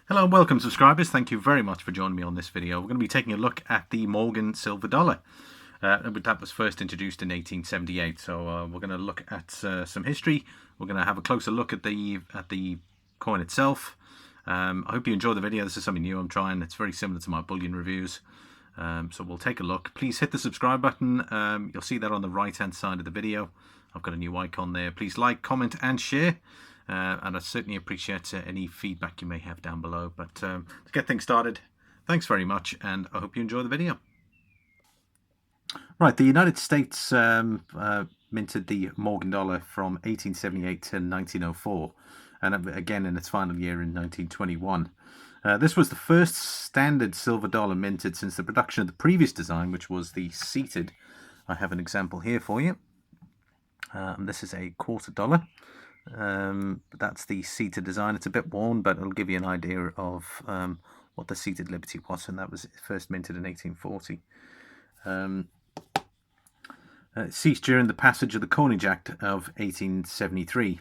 Hello and welcome subscribers, thank you very much for joining me on this video. We're going to be taking a look at the Morgan silver dollar. That was first introduced in 1878, so we're going to look at some history. We're going to have a closer look at the coin itself. I hope you enjoy the video. This is something new I'm trying. It's very similar to my bullion reviews. So we'll take a look. Please hit the subscribe button. You'll see that on the right hand side of the video. I've got a new icon there. Please like, comment and share. And I certainly appreciate any feedback you may have down below. But to get things started, thanks very much, and I hope you enjoy the video. Right, the United States minted the Morgan dollar from 1878 to 1904, and again in its final year in 1921. This was the first standard silver dollar minted since the production of the previous design, which was the seated. I have an example here for you. This is a $quarter. That's the seated design. It's a bit worn, but it'll give you an idea of what the seated Liberty was, and that was first minted in 1840. It ceased during the passage of the Coinage Act of 1873,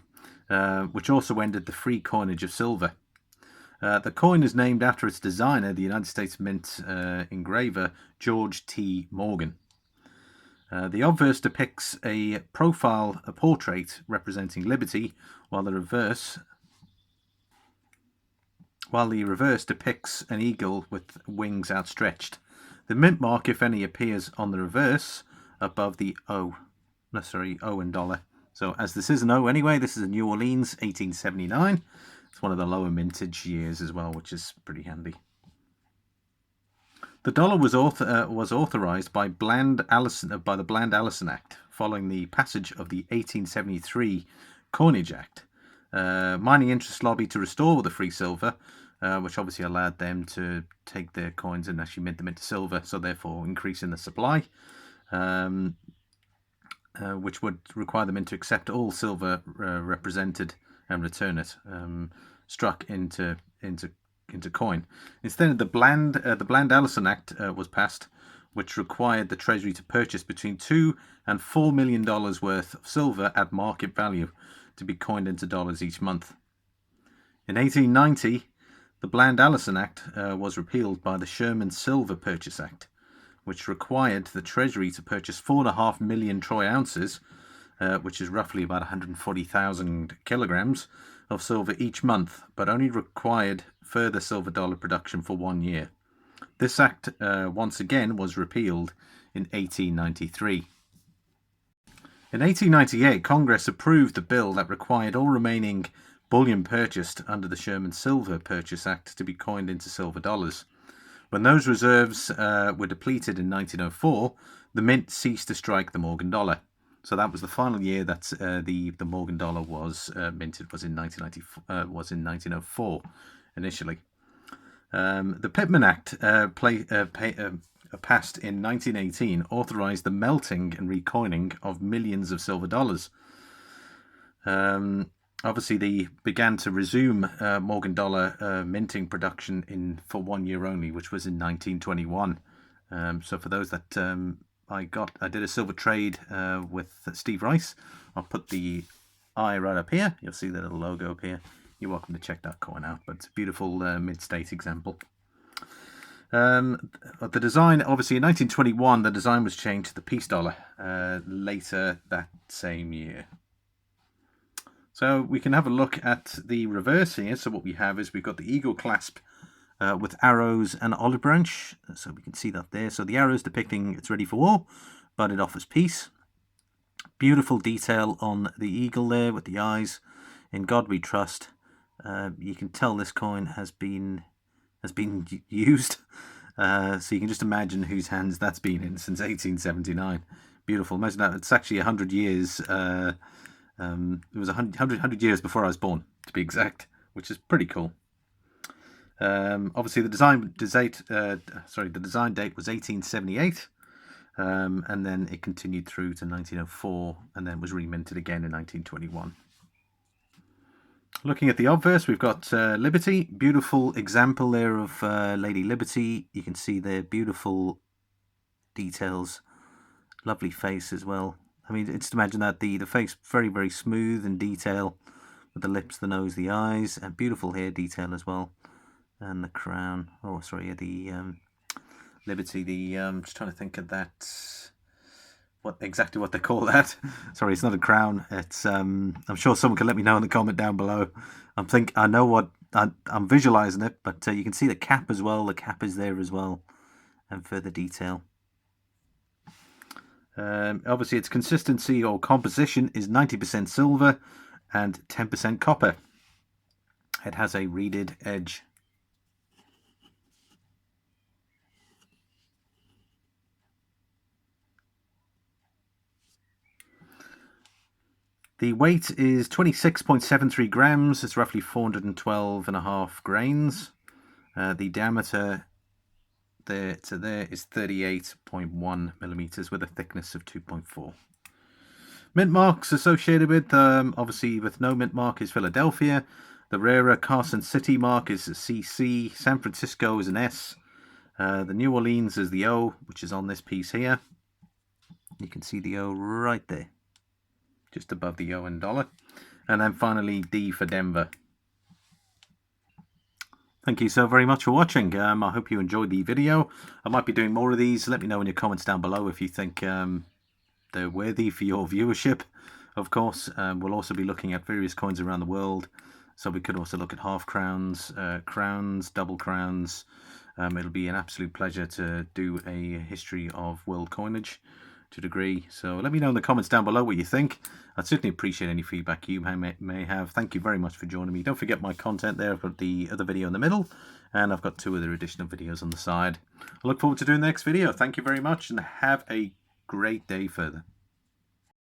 which also ended the free coinage of silver. The coin is named after its designer, the United States Mint engraver George T. Morgan. The obverse depicts a portrait representing liberty, while the reverse depicts an eagle with wings outstretched. The mint mark, if any, appears on the reverse above the O in dollar. So as this is an O anyway, this is a New Orleans 1879. It's one of the lower mintage years as well, which is pretty handy. The dollar was authorized by the Bland-Allison Act, following the passage of the 1873 Coinage Act. Mining interests lobbied to restore the free silver, which obviously allowed them to take their coins and actually mint them into silver, so therefore increasing the supply, which would require the mint to accept all silver represented and return it, struck into coin. Instead, the Bland-Allison Act was passed, which required the Treasury to purchase between $2 and $4 million worth of silver at market value to be coined into dollars each month. In 1890, the Bland-Allison Act was repealed by the Sherman Silver Purchase Act, which required the Treasury to purchase 4.5 million troy ounces, which is roughly about 140,000 kilograms, of silver each month, but only required further silver dollar production for 1 year. This act once again was repealed in 1893. In 1898, Congress approved the bill that required all remaining bullion purchased under the Sherman Silver Purchase Act to be coined into silver dollars. When those reserves were depleted in 1904, the mint ceased to strike the Morgan dollar. So that was the final year that the Morgan dollar was minted. Was in 1904 initially. The Pittman Act passed in 1918 authorized the melting and recoining of millions of silver dollars. Obviously, they began to resume Morgan dollar minting production for 1 year only, which was in 1921. So for those that I did a silver trade with Steve Rice. I'll put the eye right up here. You'll see the little logo up here. You're welcome to check that coin out, but it's a beautiful mid-state example. The design, obviously in 1921, the design was changed to the peace dollar later that same year. So we can have a look at the reverse here. So what we have is we've got the eagle clasp with arrows and olive branch, so we can see that there. So the arrows depicting it's ready for war, but it offers peace. Beautiful detail on the eagle there with the eyes. In God we trust. You can tell this coin has been used, so you can just imagine whose hands that's been in since 1879. Beautiful. Imagine that. It's actually 100 years. It was 100 years before I was born, to be exact, which is pretty cool. Obviously, the design date was 1878, and then it continued through to 1904, and then was reminted again in 1921. Looking at the obverse, we've got Liberty. Beautiful example there of Lady Liberty. You can see their beautiful details. Lovely face as well. I mean, just imagine that the face very, very smooth in detail, with the lips, the nose, the eyes, and beautiful hair detail as well. and the Crown. Oh, sorry, yeah, the Liberty. The just trying to think of that. What exactly what they call that? Sorry, it's not a crown. It's I'm sure someone can let me know in the comment down below. I know what I'm visualizing it, but you can see the cap as well. The cap is there as well, and further detail. Obviously, its consistency or composition is 90% silver and 10% copper. It has a reeded edge. The weight is 26.73 grams. It's roughly 412.5 grains. The diameter there to there is 38.1 millimeters with a thickness of 2.4. Mint marks associated with, obviously with no mint mark is Philadelphia. The rarer Carson City mark is a CC. San Francisco is an S. The New Orleans is the O, which is on this piece here. You can see the O right there, just above the O in dollar. And then finally D for Denver. Thank you so very much for watching. I hope you enjoyed the video. I might be doing more of these. Let me know in your comments down below if you think they're worthy for your viewership. Of course, we'll also be looking at various coins around the world. So we could also look at half crowns, crowns, double crowns. It'll be an absolute pleasure to do a history of world coinage to a degree. So let me know in the comments down below what you think. I'd certainly appreciate any feedback you may have. Thank you very much for joining me. Don't forget my content there. I've got the other video in the middle, and I've got 2 other additional videos on the side. I look forward to doing the next video. Thank you very much, and have a great day further.